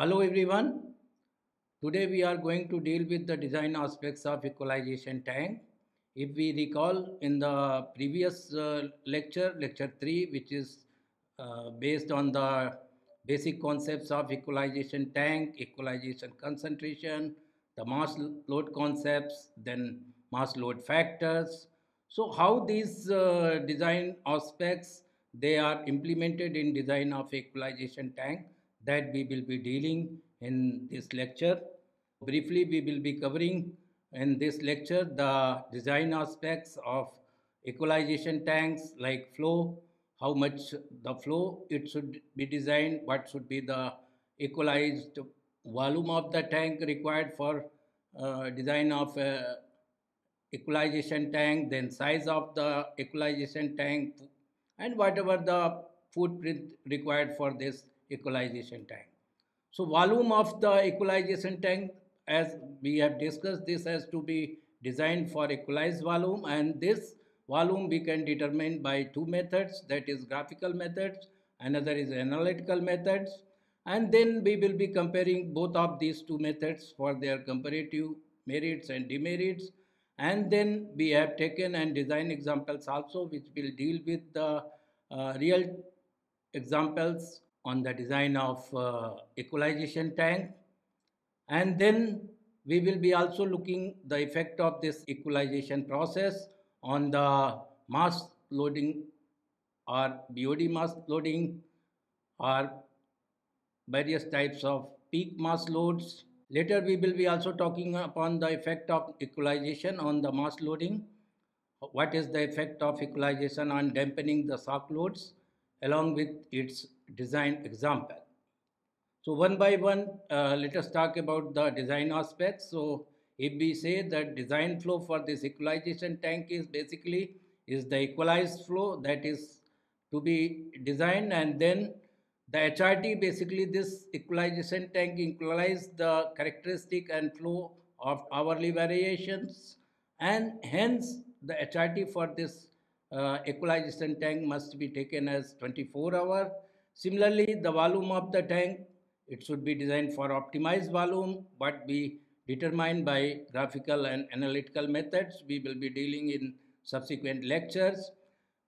Hello everyone. Today we are going to deal with the design aspects of equalization tank. If we recall in the previous lecture 3, which is based on the basic concepts of equalization tank, equalization concentration, the mass load concepts, then mass load factors. So how these design aspects they are implemented in design of equalization tank, that we will be dealing in this lecture. Briefly, we will be covering in this lecture the design aspects of equalization tanks like flow, how much the flow it should be designed, what should be the equalized volume of the tank required for design of equalization tank, then size of the equalization tank, and whatever the footprint required for this equalization tank. So volume of the equalization tank, as we have discussed, this has to be designed for equalized volume, and this volume we can determine by two methods, that is graphical methods, another is analytical methods, and then we will be comparing both of these two methods for their comparative merits and demerits, and then we have taken and design examples also which will deal with the real examples on the design of equalization tank, and then we will be also looking the effect of this equalization process on the mass loading or BOD mass loading or various types of peak mass loads. Later we will be also talking upon the effect of equalization on the mass loading. What is the effect of equalization on dampening the shock loads along with its design example. So one by one, let us talk about the design aspects. So if we say that design flow for this equalization tank is basically is the equalized flow that is to be designed, and then the HRT, basically this equalization tank equalize the characteristic and flow of hourly variations, and hence the HRT for this equalization tank must be taken as 24-hour. Similarly, the volume of the tank, it should be designed for optimized volume, but be determined by graphical and analytical methods. We will be dealing in subsequent lectures.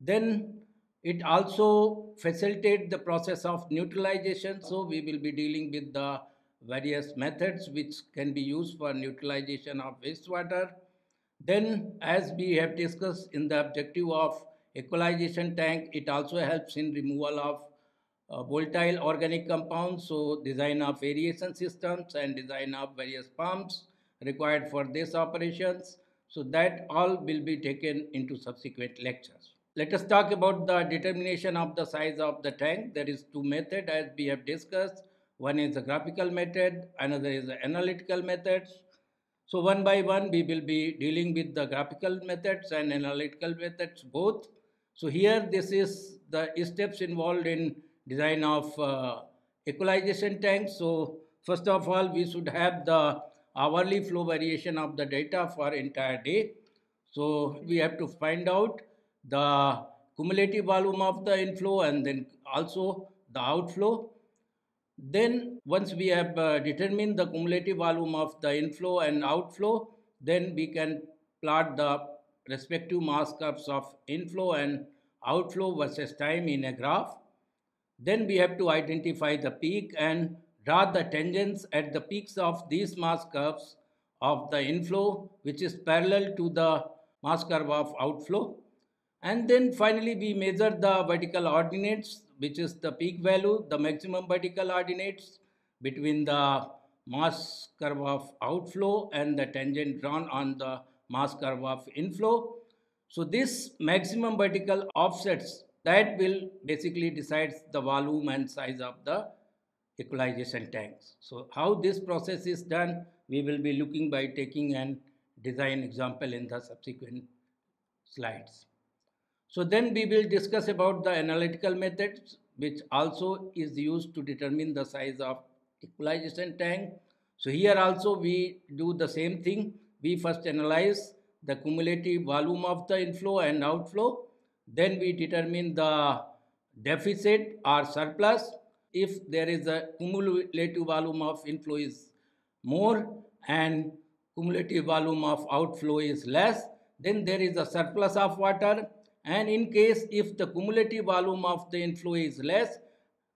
Then it also facilitates the process of neutralization. So we will be dealing with the various methods which can be used for neutralization of wastewater. Then, as we have discussed in the objective of equalization tank, it also helps in removal of volatile organic compounds. So design of aeration systems and design of various pumps required for these operations. So that all will be taken into subsequent lectures. Let us talk about the determination of the size of the tank. There is two methods as we have discussed. One is the graphical method, another is the analytical methods. So one by one we will be dealing with the graphical methods and analytical methods both. So here this is the steps involved in design of equalization tank. So first of all we should have the hourly flow variation of the data for entire day. So we have to find out the cumulative volume of the inflow and then also the outflow. Then once we have determined the cumulative volume of the inflow and outflow, then we can plot the respective mass curves of inflow and outflow versus time in a graph. Then we have to identify the peak and draw the tangents at the peaks of these mass curves of the inflow, which is parallel to the mass curve of outflow. And then finally we measure the vertical ordinates, which is the peak value, the maximum vertical ordinates between the mass curve of outflow and the tangent drawn on the mass curve of inflow. So this maximum vertical offsets that will basically decides the volume and size of the equalization tanks. So how this process is done, we will be looking by taking an design example in the subsequent slides. So then we will discuss about the analytical methods, which also is used to determine the size of equalization tank. So here also we do the same thing. We first analyze the cumulative volume of the inflow and outflow. Then we determine the deficit or surplus. if there is a cumulative volume of inflow is more and cumulative volume of outflow is less, then there is a surplus of water. And in case if the cumulative volume of the inflow is less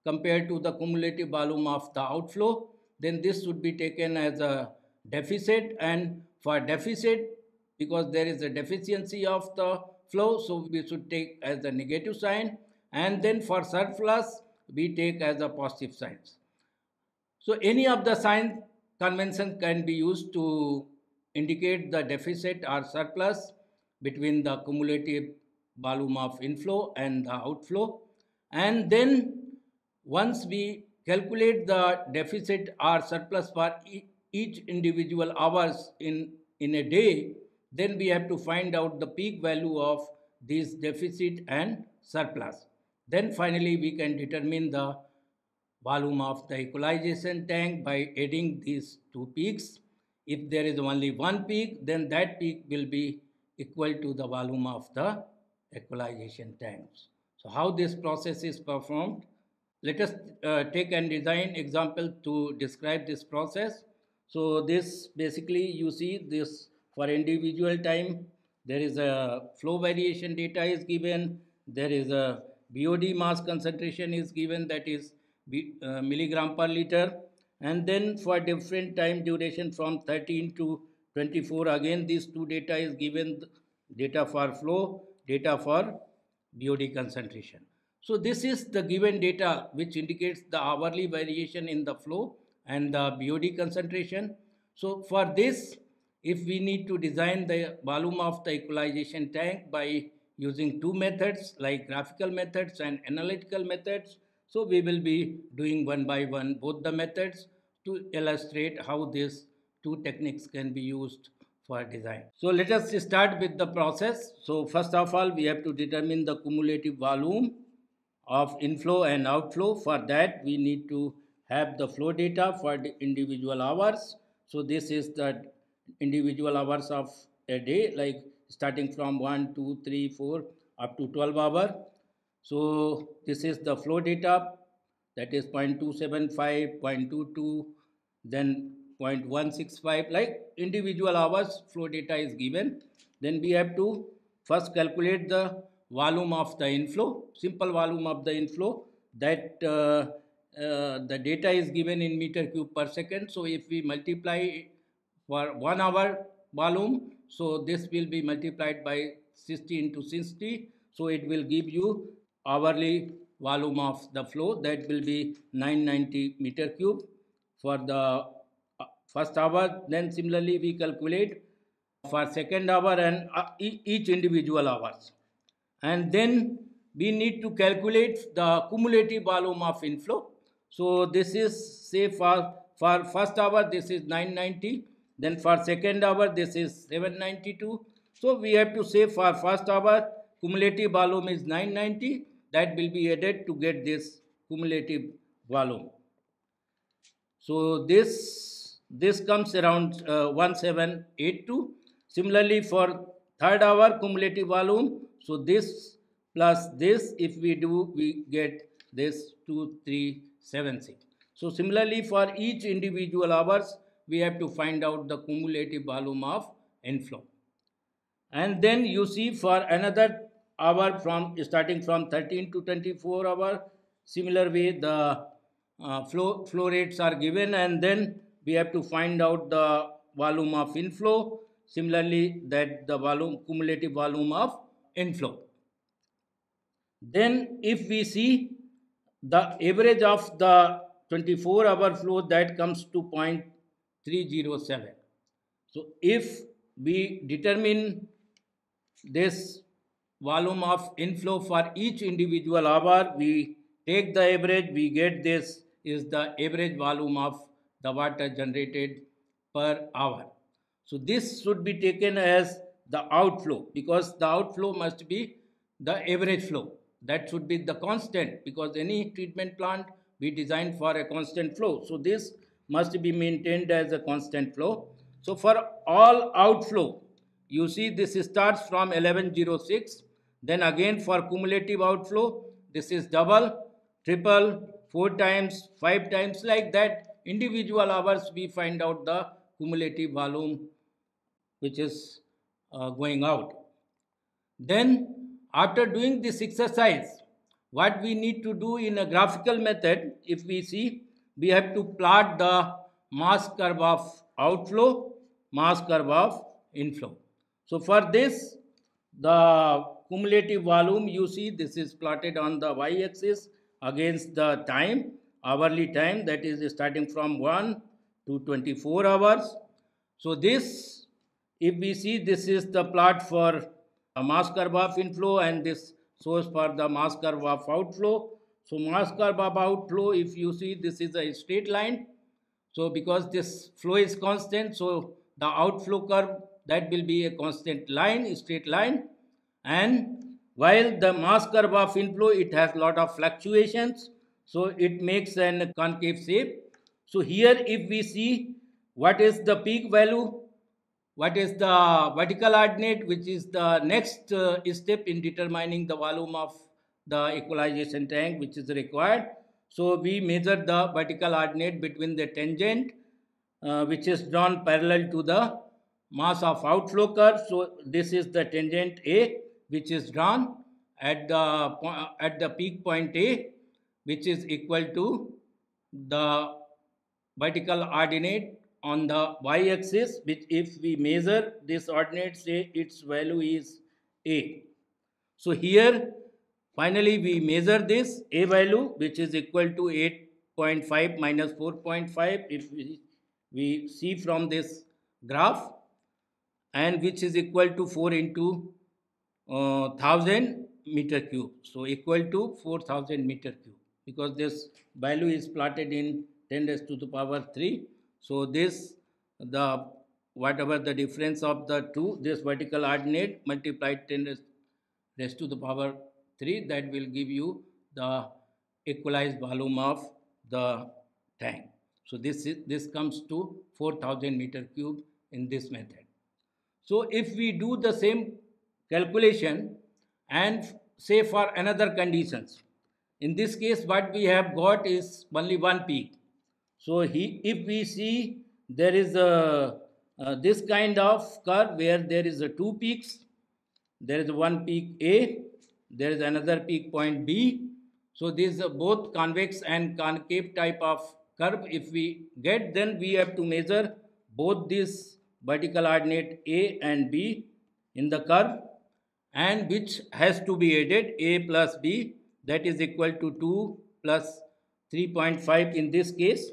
compared to the cumulative volume of the outflow, then this should be taken as a deficit. And for deficit, because there is a deficiency of the flow, so we should take as a negative sign. And then for surplus, we take as a positive signs. So any of the sign convention can be used to indicate the deficit or surplus between the cumulative volume of inflow and the outflow. And then once we calculate the deficit or surplus for each individual hours in a day, then we have to find out the peak value of this deficit and surplus. Then finally we can determine the volume of the equalization tank by adding these two peaks. If there is only one peak, then that peak will be equal to the volume of the equalization tanks. So how this process is performed? Let us take and design example to describe this process. So this basically you see this for individual time, there is a flow variation data is given, there is a BOD mass concentration is given, that is milligram per liter, and then for different time duration from 13 to 24, again these two data is given, data for flow, data for BOD concentration. So this is the given data which indicates the hourly variation in the flow and the BOD concentration. So for this, if we need to design the volume of the equalization tank by using two methods like graphical methods and analytical methods, so we will be doing one by one both the methods to illustrate how these two techniques can be used for design. So let us start with the process. So first of all, we have to determine the cumulative volume of inflow and outflow. For that, we need to have the flow data for the individual hours. So this is the individual hours of a day, like starting from 1, 2, 3, 4 up to 12 hours. So this is the flow data, that is 0.275, 0.22, then 0.165, like individual hours flow data is given. Then we have to first calculate the volume of the inflow, simple volume of the inflow, that the data is given in meter cube per second. So if we multiply for 1 hour volume, so this will be multiplied by 60 into 60, so it will give you hourly volume of the flow, that will be 990 meter cube for the first hour. Then similarly we calculate for second hour and each individual hours. And then we need to calculate the cumulative volume of inflow. So this is, say for first hour this is 990, then for second hour this is 792. So we have to say for first hour cumulative volume is 990, that will be added to get this cumulative volume. So this comes around 1782. Similarly for third hour cumulative volume, so this plus this, if we do, we get this 2376. So similarly for each individual hours, we have to find out the cumulative volume of inflow. And then you see for another hour from starting from 13 to 24 hour, similar way the flow rates are given, and then we have to find out the volume of inflow, similarly that the cumulative volume of inflow. Then if we see the average of the 24-hour flow, that comes to 0.307. So if we determine this volume of inflow for each individual hour, we take the average, we get this is the average volume of the water generated per hour. So this should be taken as the outflow, because the outflow must be the average flow. That should be the constant, because any treatment plant we design for a constant flow. So this must be maintained as a constant flow. So for all outflow, you see this starts from 1106. Then again for cumulative outflow, this is double, triple, 4 times, 5 times, like that individual hours we find out the cumulative volume which is going out. Then after doing this exercise, what we need to do in a graphical method, if we see, we have to plot the mass curve of outflow, mass curve of inflow. So for this, the cumulative volume, you see this is plotted on the y-axis against the time, hourly time, that is starting from 1 to 24 hours. So this, if we see, this is the plot for a mass curve of inflow, and this shows for the mass curve of outflow. So mass curve of outflow, if you see, this is a straight line. So because this flow is constant, so the outflow curve, that will be a constant line, a straight line. And while the mass curve of inflow, it has lot of fluctuations, so it makes an concave shape. So here if we see what is the peak value, what is the vertical ordinate, which is the next step in determining the volume of the equalization tank which is required. So we measure the vertical ordinate between the tangent which is drawn parallel to the mass of outflow curve. So this is the tangent A which is drawn at the peak point A, which is equal to the vertical ordinate on the y-axis, which if we measure this ordinate, say its value is A. So here finally we measure this A value, which is equal to 8.5 minus 4.5 if we see from this graph, and which is equal to 4 into 1000 meter cube. So equal to 4000 meter cube, because this value is plotted in 10 raised to the power 3. So this, the whatever the difference of the two, this vertical ordinate multiplied 10 raised to the power 3, that will give you the equalized volume of the tank. So this comes to 4000 meter cube in this method. So if we do the same calculation and say for another conditions, in this case what we have got is only one peak. So if we see there is a this kind of curve where there is a two peaks, there is one peak A, there is another peak point B. So these are both convex and concave type of curve. If we get, then we have to measure both these vertical ordinate A and B in the curve, and which has to be added, A plus B, that is equal to 2 plus 3.5 in this case,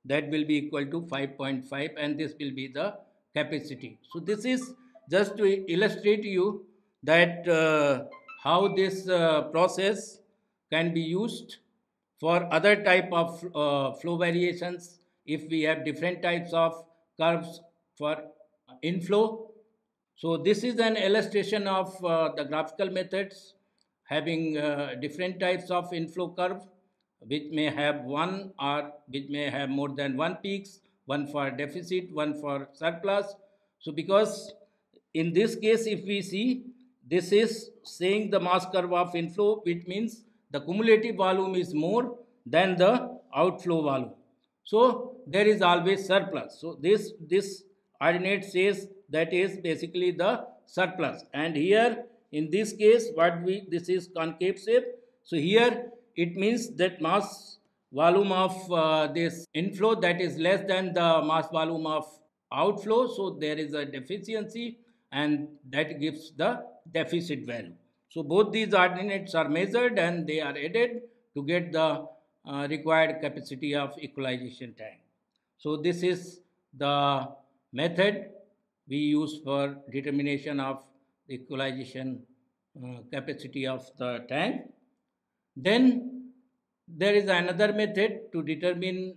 that will be equal to 5.5, and this will be the capacity. So this is just to illustrate to you that how this process can be used for other type of flow variations. If we have different types of curves for inflow. So this is an illustration of the graphical methods having different types of inflow curve, which may have one or which may have more than one peaks, one for deficit, one for surplus. So because in this case, if we see, this is saying the mass curve of inflow, which means the cumulative volume is more than the outflow volume. So there is always surplus. So this ordinate says that is basically the surplus. And here in this case, this is concave shape. So here it means that mass volume of this inflow, that is less than the mass volume of outflow. So there is a deficiency, and that gives the deficit value. So both these ordinates are measured and they are added to get the required capacity of equalization tank. So this is the method we use for determination of the equalization capacity of the tank. Then there is another method to determine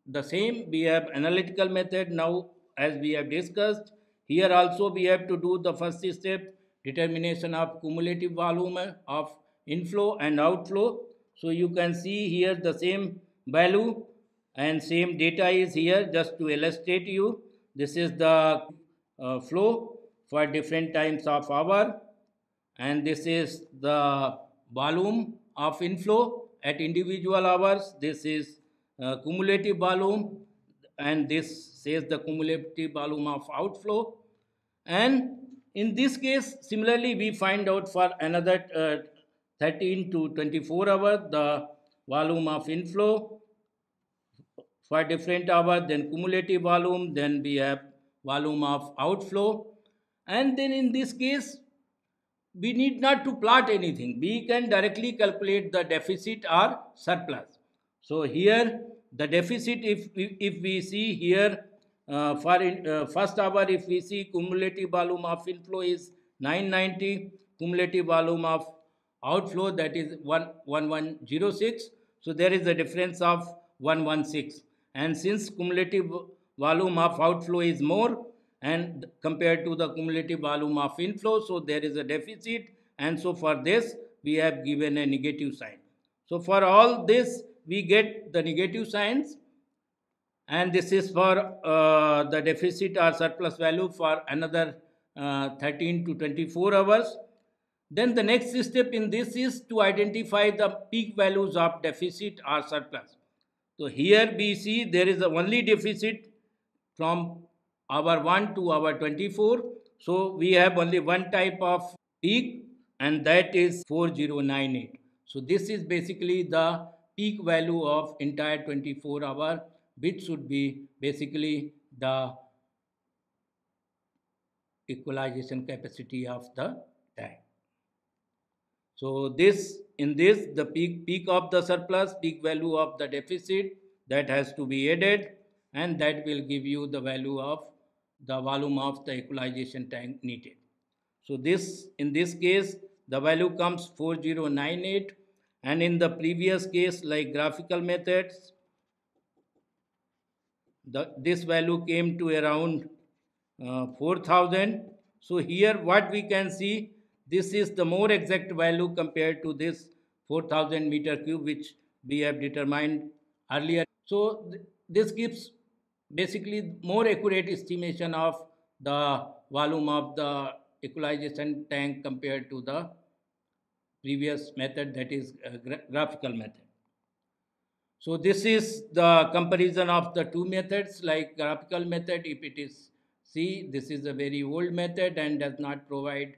the same. We have analytical method now, as we have discussed. Here also we have to do the first step, determination of cumulative volume of inflow and outflow. So you can see here the same value and same data is here. Just to illustrate you, this is the flow for different times of hour, and this is the volume of inflow, at individual hours, this is cumulative volume, and this says the cumulative volume of outflow. And in this case, similarly, we find out for another 13 to 24 hours the volume of inflow for different hour, then cumulative volume, then we have volume of outflow. And then in this case, we need not to plot anything. We can directly calculate the deficit or surplus. So here the deficit, if we see here for first hour, if we see cumulative volume of inflow is 990, cumulative volume of outflow that is 1106. So there is a difference of 116. And since cumulative volume of outflow is more and compared to the cumulative volume of inflow, so there is a deficit, and so for this we have given a negative sign. So for all this we get the negative signs, and this is for the deficit or surplus value for another 13 to 24 hours. Then the next step in this is to identify the peak values of deficit or surplus. So here we see there is only deficit from hour 1 to hour 24. So we have only one type of peak, and that is 4098. So this is basically the peak value of entire 24 hour, which should be basically the equalization capacity of the tank. So this in this the peak of the surplus, peak value of the deficit, that has to be added, and that will give you the value of the volume of the equalization tank needed. So this in this case the value comes 4098, and in the previous case like graphical methods this value came to around 4000. So here what we can see, this is the more exact value compared to this 4000 meter cube which we have determined earlier. So this gives basically more accurate estimation of the volume of the equalization tank compared to the previous method, that is graphical method. So this is the comparison of the two methods. Like graphical method, if it is see, this is a very old method and does not provide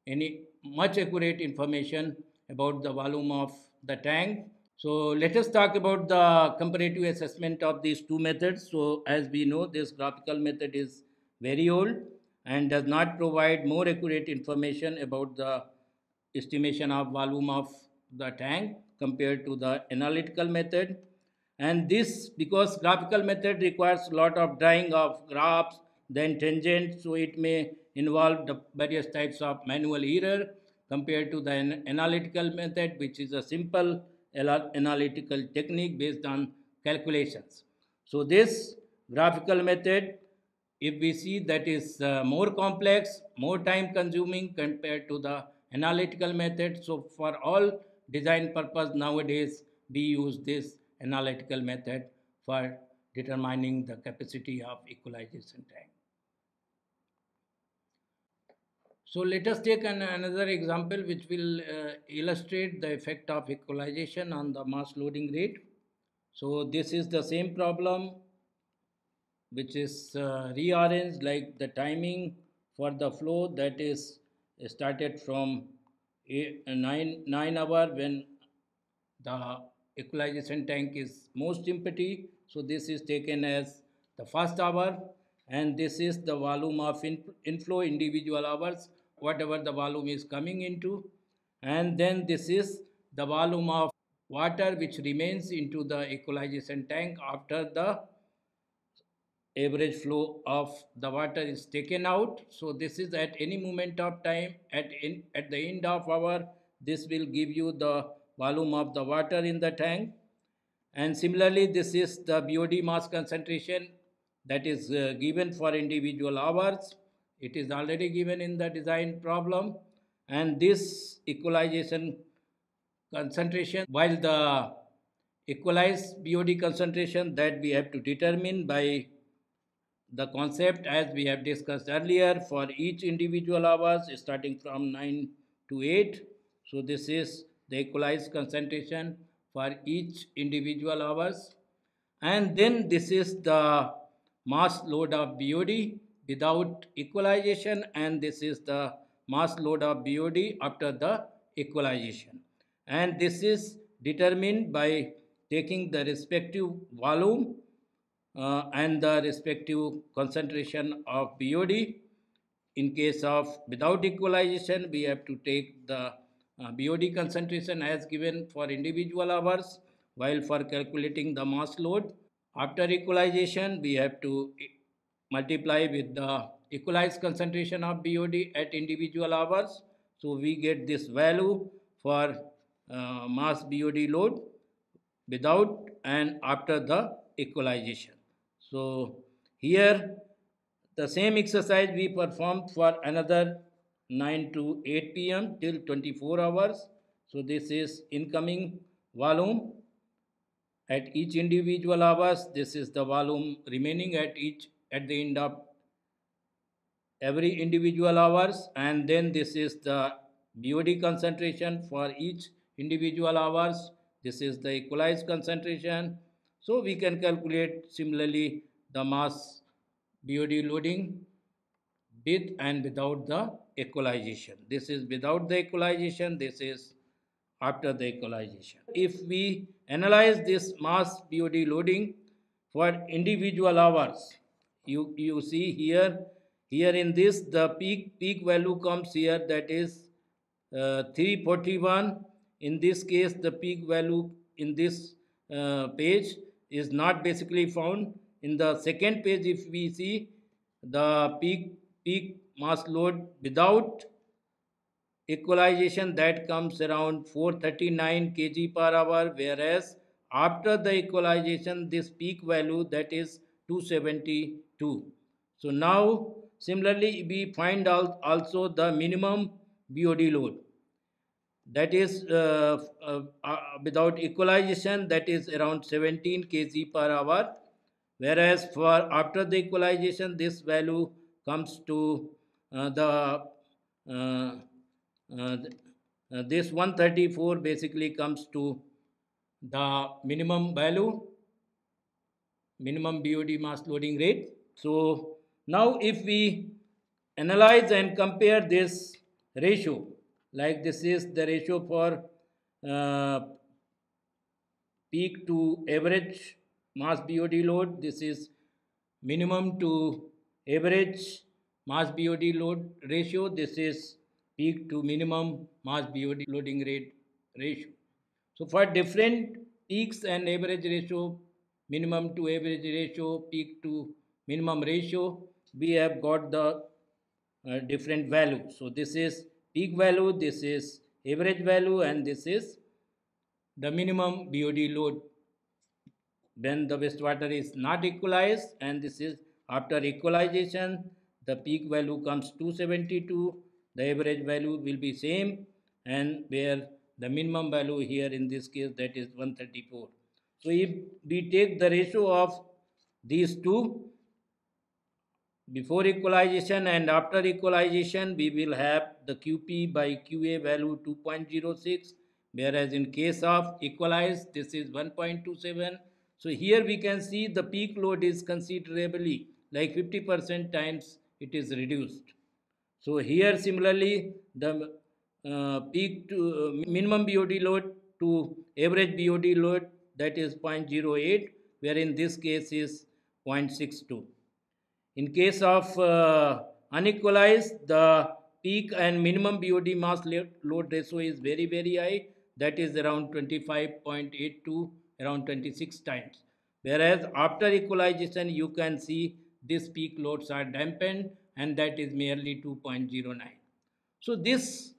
any much accurate information about the volume of the tank. So let us talk about the comparative assessment of these two methods. So as we know, this graphical method is very old and does not provide more accurate information about the estimation of volume of the tank compared to the analytical method. And this because graphical method requires a lot of drawing of graphs, then tangents, so it may involve the various types of manual error compared to the analytical method, which is a simple analytical technique based on calculations. So this graphical method, if we see, that is more complex, more time consuming compared to the analytical method. So for all design purpose nowadays we use this analytical method for determining the capacity of equalization tank. So let us take another example which will illustrate the effect of equalization on the mass loading rate. So this is the same problem which is rearranged like the timing for the flow, that is started from 9 hour when the equalization tank is most empty. So this is taken as the first hour, and this is the volume of inflow individual hours, whatever the volume is coming into, and then this is the volume of water which remains into the equalization tank after the average flow of the water is taken out. So this is at any moment of time at the end of hour, this will give you the volume of the water in the tank. And similarly, this is the BOD mass concentration that is given for individual hours. It is already given in the design problem, and this equalization concentration, while the equalized BOD concentration that we have to determine by the concept as we have discussed earlier for each individual hours starting from 9 to 8. So this is the equalized concentration for each individual hours. And then this is the mass load of BOD without equalization, and this is the mass load of BOD after the equalization. And this is determined by taking the respective volume and the respective concentration of BOD. In case of without equalization, we have to take the BOD concentration as given for individual hours, while for calculating the mass load, after equalization, we have to multiply with the equalized concentration of BOD at individual hours. So we get this value for mass BOD load without and after the equalization. So here the same exercise we performed for another 9 to 8 pm till 24 hours. So this is incoming volume at each individual hours. This is the volume remaining at the end of every individual hours, and then this is the BOD concentration for each individual hours. This is the equalized concentration. So we can calculate similarly the mass BOD loading with and without the equalization. This is without the equalization, this is after the equalization. If we analyze this mass BOD loading for individual hours, you see here in this the peak value comes here, that is 341. In this case the peak value in this page is not basically found. In the second page, if we see the peak mass load without equalization, that comes around 439 kg per hour, whereas after the equalization this peak value, that is 272. So now similarly we find out also the minimum BOD load, that is without equalization, that is around 17 kg per hour, whereas for after the equalization this value comes to the uh, this 134 basically comes to the minimum value, minimum BOD mass loading rate. So now if we analyze and compare this ratio, like this is the ratio for uh, peak to average mass BOD load, this is minimum to average mass BOD load ratio, this is peak to minimum mass BOD loading rate ratio. So for different peaks and average ratio, minimum to average ratio, peak to minimum ratio, we have got the different value. So this is peak value, this is average value, and this is the minimum BOD load when the wastewater is not equalized, and this is after equalization. The peak value comes 272, the average value will be same, and where the minimum value here in this case, that is 134. So if we take the ratio of these two, before equalization and after equalization, we will have the QP by QA value 2.06, whereas in case of equalized this is 1.27. So here we can see the peak load is considerably, like 50% times it is reduced. So here similarly the peak to minimum BOD load to average BOD load, that is 0.08, where in this case is 0.62. In case of unequalized, the peak and minimum BOD mass load ratio is very, very high, that is around 25.82, around 26 times. Whereas after equalization, you can see these peak loads are dampened, and that is merely 2.09. So this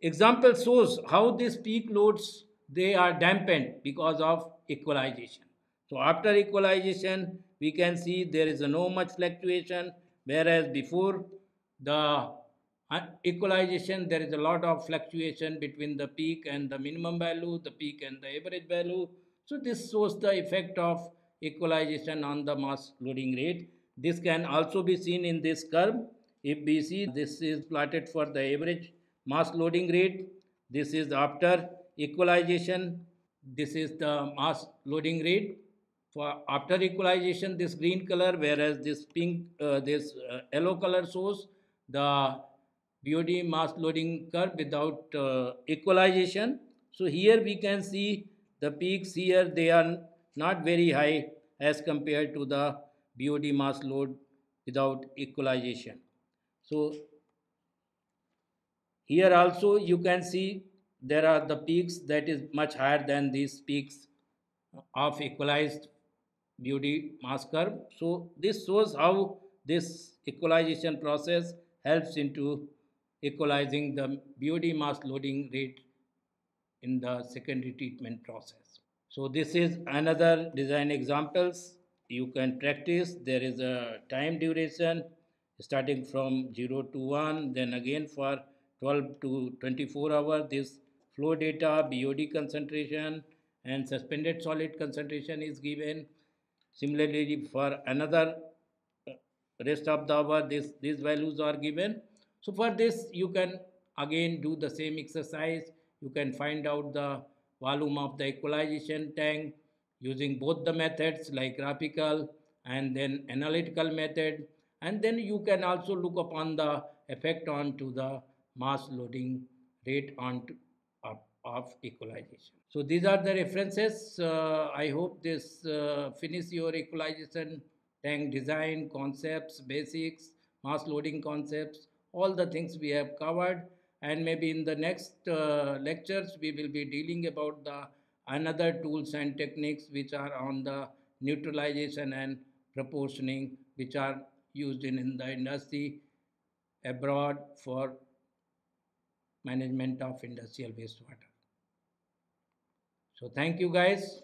example shows how these peak loads, they are dampened because of equalization. So after equalization, we can see there is no much fluctuation, whereas before the equalization there is a lot of fluctuation between the peak and the minimum value, the peak and the average value. So this shows the effect of equalization on the mass loading rate. This can also be seen in this curve. If we see, this is plotted for the average mass loading rate. This is after equalization. This is the mass loading rate. For after equalization, this green color, whereas this pink, yellow color shows the BOD mass loading curve without equalization. So here we can see the peaks here, they are not very high as compared to the BOD mass load without equalization. So here also you can see there are the peaks that is much higher than these peaks of equalized BOD mass curve. So this shows how this equalization process helps into equalizing the BOD mass loading rate in the secondary treatment process. So this is another design examples you can practice. There is a time duration starting from 0 to 1, then again for 12 to 24 hours. This flow data, BOD concentration and suspended solid concentration is given. Similarly, for another rest of the hour, these values are given. So for this, you can again do the same exercise. You can find out the volume of the equalization tank using both the methods like graphical and then analytical method. And then you can also look upon the effect on to the mass loading rate on to, of equalization. So these are the references. I hope this finish your equalization tank design, concepts, basics, mass loading concepts, all the things we have covered. And maybe in the next lectures, we will be dealing about the another tools and techniques which are on the neutralization and proportioning, which are used in the industry abroad for management of industrial wastewater. So thank you guys.